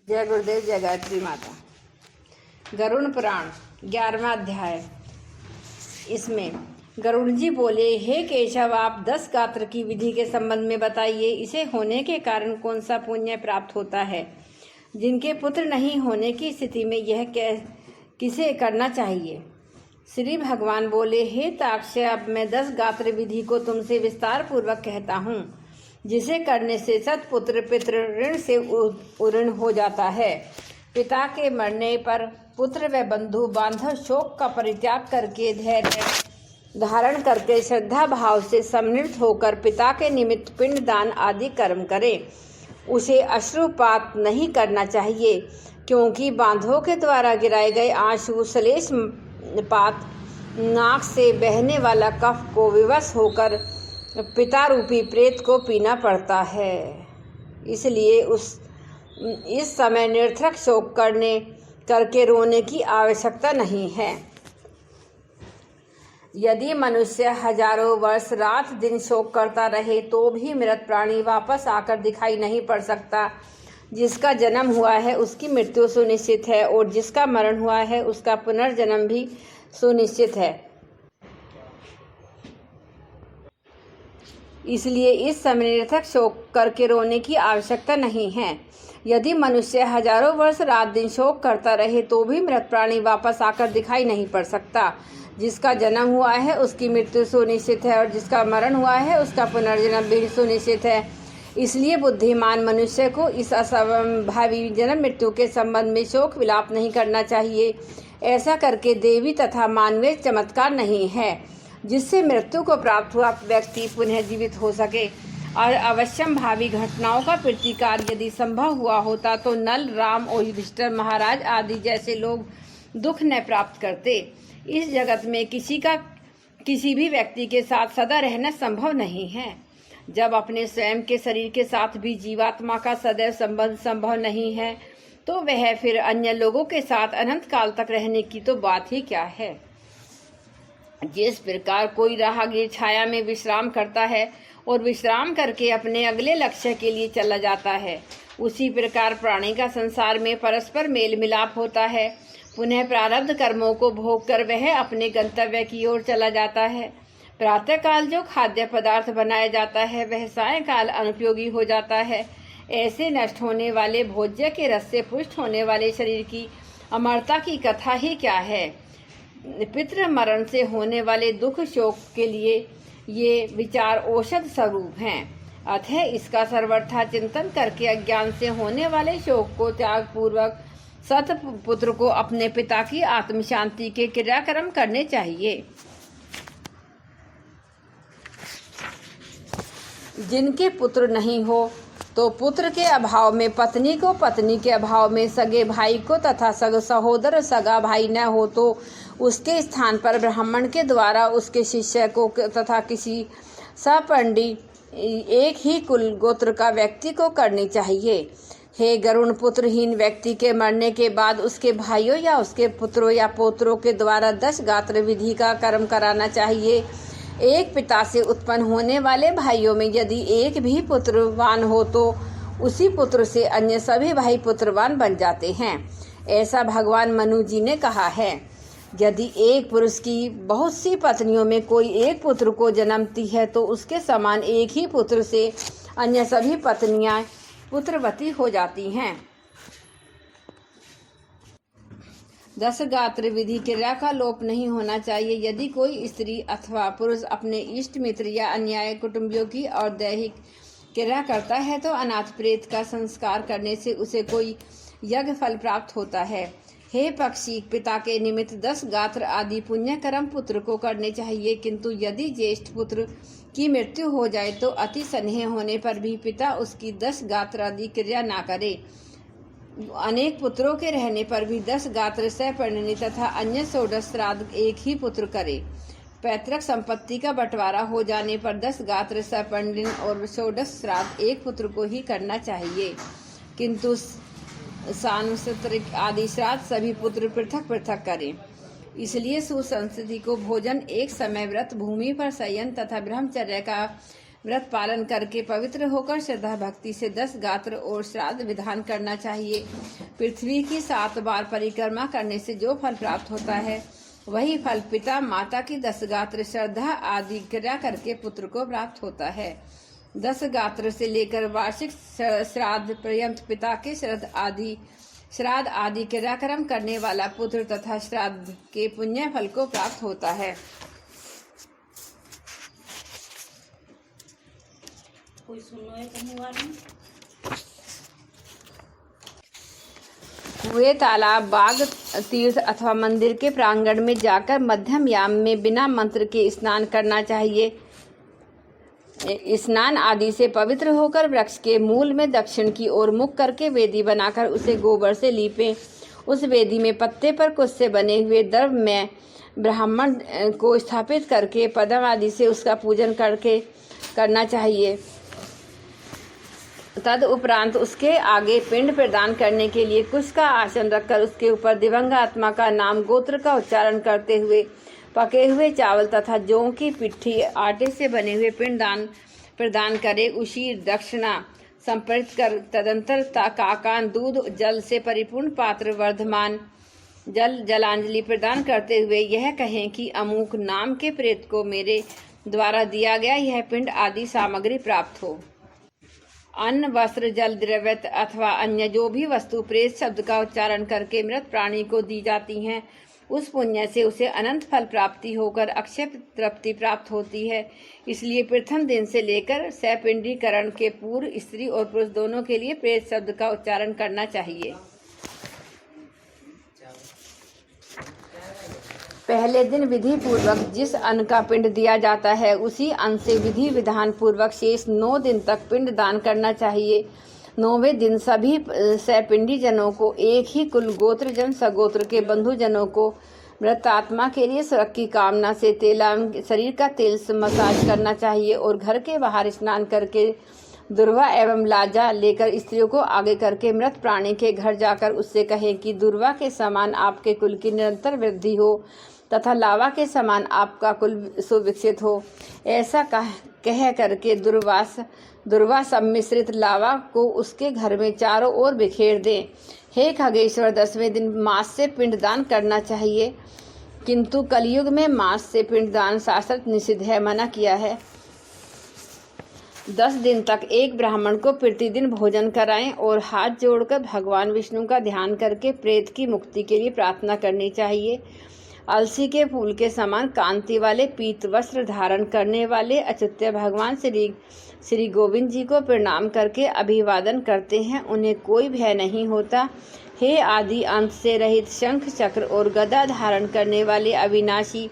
जय गुरुदेव, जय गायत्री माता। गरुड़ पुराण 11वां अध्याय। इसमें गरुड़ जी बोले, हे केशव, आप 10 गात्र की विधि के संबंध में बताइए। इसे होने के कारण कौन सा पुण्य प्राप्त होता है? जिनके पुत्र नहीं होने की स्थिति में यह किसे करना चाहिए? श्री भगवान बोले, हे ताक्ष्य, अब मैं 10 गात्र विधि को तुमसे विस्तार पूर्वक कहता हूँ, जिसे करने से सत्पुत्र पितृ ऋण से उऋण हो जाता है। पिता के मरने पर पुत्र व बंधु बांधव शोक का परित्याग करके धैर्य धारण करके श्रद्धा भाव से सम्मिलित होकर पिता के निमित्त पिंड दान आदि कर्म करें। उसे अश्रुपात नहीं करना चाहिए, क्योंकि बांधवों के द्वारा गिराए गए आंसू सलेश पात नाक से बहने वाला कफ को विवश होकर पिता रूपी प्रेत को पीना पड़ता है। इसलिए इस समय निरर्थक शोक करके रोने की आवश्यकता नहीं है। यदि मनुष्य हजारों वर्ष रात दिन शोक करता रहे तो भी मृत प्राणी वापस आकर दिखाई नहीं पड़ सकता। जिसका जन्म हुआ है उसकी मृत्यु सुनिश्चित है, और जिसका मरण हुआ है उसका पुनर्जन्म भी सुनिश्चित है। इसलिए इस समय निरर्थक शोक करके रोने की आवश्यकता नहीं है। यदि मनुष्य हजारों वर्ष रात दिन शोक करता रहे तो भी मृत प्राणी वापस आकर दिखाई नहीं पड़ सकता। जिसका जन्म हुआ है उसकी मृत्यु सुनिश्चित है, और जिसका मरण हुआ है उसका पुनर्जन्म भी सुनिश्चित है। इसलिए बुद्धिमान मनुष्य को इस असंभावी जन्म मृत्यु के संबंध में शोक विलाप नहीं करना चाहिए। ऐसा करके देवी तथा मानवीय चमत्कार नहीं है, जिससे मृत्यु को प्राप्त हुआ व्यक्ति पुनः जीवित हो सके। और अवश्यम भावी घटनाओं का प्रतिकार यदि संभव हुआ होता तो नल, राम और युधिष्ठिर महाराज आदि जैसे लोग दुख न प्राप्त करते। इस जगत में किसी भी व्यक्ति के साथ सदा रहना संभव नहीं है। जब अपने स्वयं के शरीर के साथ भी जीवात्मा का सदैव संबंध संभव नहीं है, तो वह फिर अन्य लोगों के साथ अनंत काल तक रहने की तो बात ही क्या है। जिस प्रकार कोई राहगीर छाया में विश्राम करता है और विश्राम करके अपने अगले लक्ष्य के लिए चला जाता है, उसी प्रकार प्राणी का संसार में परस्पर मेल मिलाप होता है। पुनः प्रारब्ध कर्मों को भोग कर वह अपने गंतव्य की ओर चला जाता है। प्रातःकाल जो खाद्य पदार्थ बनाया जाता है वह सायंकाल अनुपयोगी हो जाता है। ऐसे नष्ट होने वाले भोज्य के रस से पुष्ट होने वाले शरीर की अमरता की कथा ही क्या है। पितृ मरण से होने वाले दुख शोक के लिए ये विचार औषध स्वरूप हैं। अतः इसका सर्वथा चिंतन करके अज्ञान से होने वाले शोक को त्याग पूर्वक सतपुत्र को अपने पिता की आत्म शांति के क्रियाक्रम करने चाहिए। जिनके पुत्र नहीं हो तो पुत्र के अभाव में पत्नी को, पत्नी के अभाव में सगे भाई को, तथा सहोदर सगा भाई न हो तो उसके स्थान पर ब्राह्मण के द्वारा उसके शिष्य को तथा किसी सपंडी एक ही कुल गोत्र का व्यक्ति को करनी चाहिए। हे गरुण, पुत्रहीन व्यक्ति के मरने के बाद उसके भाइयों या उसके पुत्रों या पोत्रों के द्वारा 10 गात्र विधि का कर्म कराना चाहिए। एक पिता से उत्पन्न होने वाले भाइयों में यदि एक भी पुत्रवान हो तो उसी पुत्र से अन्य सभी भाई पुत्रवान बन जाते हैं। ऐसा भगवान मनु जी ने कहा है। यदि एक पुरुष की बहुत सी पत्नियों में कोई एक पुत्र को जन्मती है तो उसके समान एक ही पुत्र से अन्य सभी पत्नियां पुत्रवती हो जाती हैं। 10 गात्र विधि क्रिया का लोप नहीं होना चाहिए। यदि कोई स्त्री अथवा पुरुष अपने इष्ट मित्र या अन्य कुटुंबियों की और दैहिक क्रिया करता है तो अनाथ प्रेत का संस्कार करने से उसे कोई यज्ञ फल प्राप्त होता है। हे पक्षी, पिता के निमित्त 10 गात्र आदि पुण्य कर्म पुत्र को करने चाहिए, किंतु यदि ज्येष्ठ पुत्र की मृत्यु हो जाए तो अति स्नेह होने पर भी पिता उसकी 10 गात्र आदि क्रिया ना करे। अनेक पुत्रों के रहने पर भी 10 गात्र सपंडिनी तथा अन्य 16 श्राद्ध एक ही पुत्र करे। पैतृक संपत्ति का बंटवारा हो जाने पर 10 गात्र सपंडिन और 16 श्राद्ध एक पुत्र को ही करना चाहिए, किंतु सांवत्सरिक आदि श्राद्ध सभी पुत्र पृथक पृथक करें। इसलिए सुसंस्कृति को भोजन, एक समय व्रत, भूमि पर शयन तथा ब्रह्मचर्य का व्रत पालन करके पवित्र होकर श्रद्धा भक्ति से 10 गात्र और श्राद्ध विधान करना चाहिए। पृथ्वी की 7 बार परिक्रमा करने से जो फल प्राप्त होता है वही फल पिता माता की 10 गात्र श्रद्धा आदि क्रिया करके पुत्र को प्राप्त होता है। 10 गात्र से लेकर वार्षिक श्राद्ध पर्यंत पिता के श्राद्ध आदि क्रियाक्रम करने वाला पुत्र तथा श्राद्ध के पुण्य फल को प्राप्त होता है। कोई सुनो है कहीं कुएं, तालाब, बाग, तीर्थ अथवा मंदिर के प्रांगण में जाकर मध्यम याम में बिना मंत्र के स्नान करना चाहिए। स्नान आदि से पवित्र होकर वृक्ष के मूल में दक्षिण की ओर मुख करके वेदी बनाकर उसे गोबर से लीपें। उस वेदी में पत्ते पर कुश से बने हुए द्रव में ब्राह्मण को स्थापित करके पद्म आदि से उसका पूजन करना चाहिए। तद उपरांत उसके आगे पिंड प्रदान करने के लिए कुश का आसन रखकर उसके ऊपर दिवंगत आत्मा का नाम गोत्र का उच्चारण करते हुए पके हुए चावल तथा जौ की पिट्ठी आटे से बने हुए पिंड प्रदान करे। उसी दक्षिणा संप्रेत कर तदंतर काकान दूध जल से परिपूर्ण पात्र वर्धमान जलांजलि प्रदान करते हुए यह कहें कि अमुक नाम के प्रेत को मेरे द्वारा दिया गया यह पिंड आदि सामग्री प्राप्त हो। अन्न, वस्त्र, जल, द्रव्य अथवा अन्य जो भी वस्तु प्रेत शब्द का उच्चारण करके मृत प्राणी को दी जाती हैं उस पुण्य से उसे अनंत फल प्राप्ति होकर अक्षय तृप्ति प्राप्त होती है। इसलिए प्रथम दिन से लेकर सैपिंडीकरण के पूर्व स्त्री और पुरुष दोनों के लिए प्रेत शब्द का उच्चारण करना चाहिए। पहले दिन विधि पूर्वक जिस अन्न का पिंड दिया जाता है उसी अन्न से विधि विधान पूर्वक शेष 9 दिन तक पिंड दान करना चाहिए। 9वें दिन सभी सैपिंडी जनों को एक ही कुल गोत्र जन सगोत्र के बंधु जनों को मृतात्मा के लिए स्वर्ग की कामना से शरीर का तेल से मसाज करना चाहिए और घर के बाहर स्नान करके दुर्वा एवं लाजा लेकर स्त्रियों को आगे करके मृत प्राणी के घर जाकर उससे कहें कि दुर्वा के समान आपके कुल की निरंतर वृद्धि हो तथा लावा के समान आपका कुल सुविकसित हो। ऐसा कह करके दुर्वा सम्मिश्रित लावा को उसके घर में चारों ओर बिखेर दें। हे खगेश्वर, 10वें दिन मांस से पिंडदान करना चाहिए, किंतु कलयुग में मांस से पिंडदान शास्त्र निषिद्ध है, मना किया है। 10 दिन तक एक ब्राह्मण को प्रतिदिन भोजन कराएं और हाथ जोड़कर भगवान विष्णु का ध्यान करके प्रेत की मुक्ति के लिए प्रार्थना करनी चाहिए। अलसी के फूल के समान कांति वाले पीत वस्त्र धारण करने वाले अच्युत भगवान श्री गोविंद जी को प्रणाम करके अभिवादन करते हैं, उन्हें कोई भय नहीं होता। हे आदि अंत से रहित शंख चक्र और गदा धारण करने वाले अविनाशी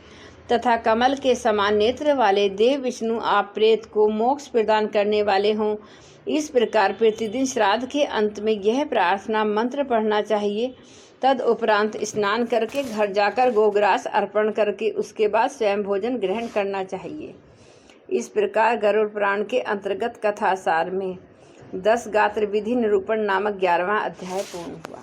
तथा कमल के समान नेत्र वाले देव विष्णु, आप प्रेत को मोक्ष प्रदान करने वाले हों। इस प्रकार प्रतिदिन श्राद्ध के अंत में यह प्रार्थना मंत्र पढ़ना चाहिए। तद उपरांत स्नान करके घर जाकर गोग्रास अर्पण करके उसके बाद स्वयं भोजन ग्रहण करना चाहिए। इस प्रकार गरुड़ पुराण के अंतर्गत कथासार में 10 गात्र विधि निरूपण नामक 11वां अध्याय पूर्ण हुआ।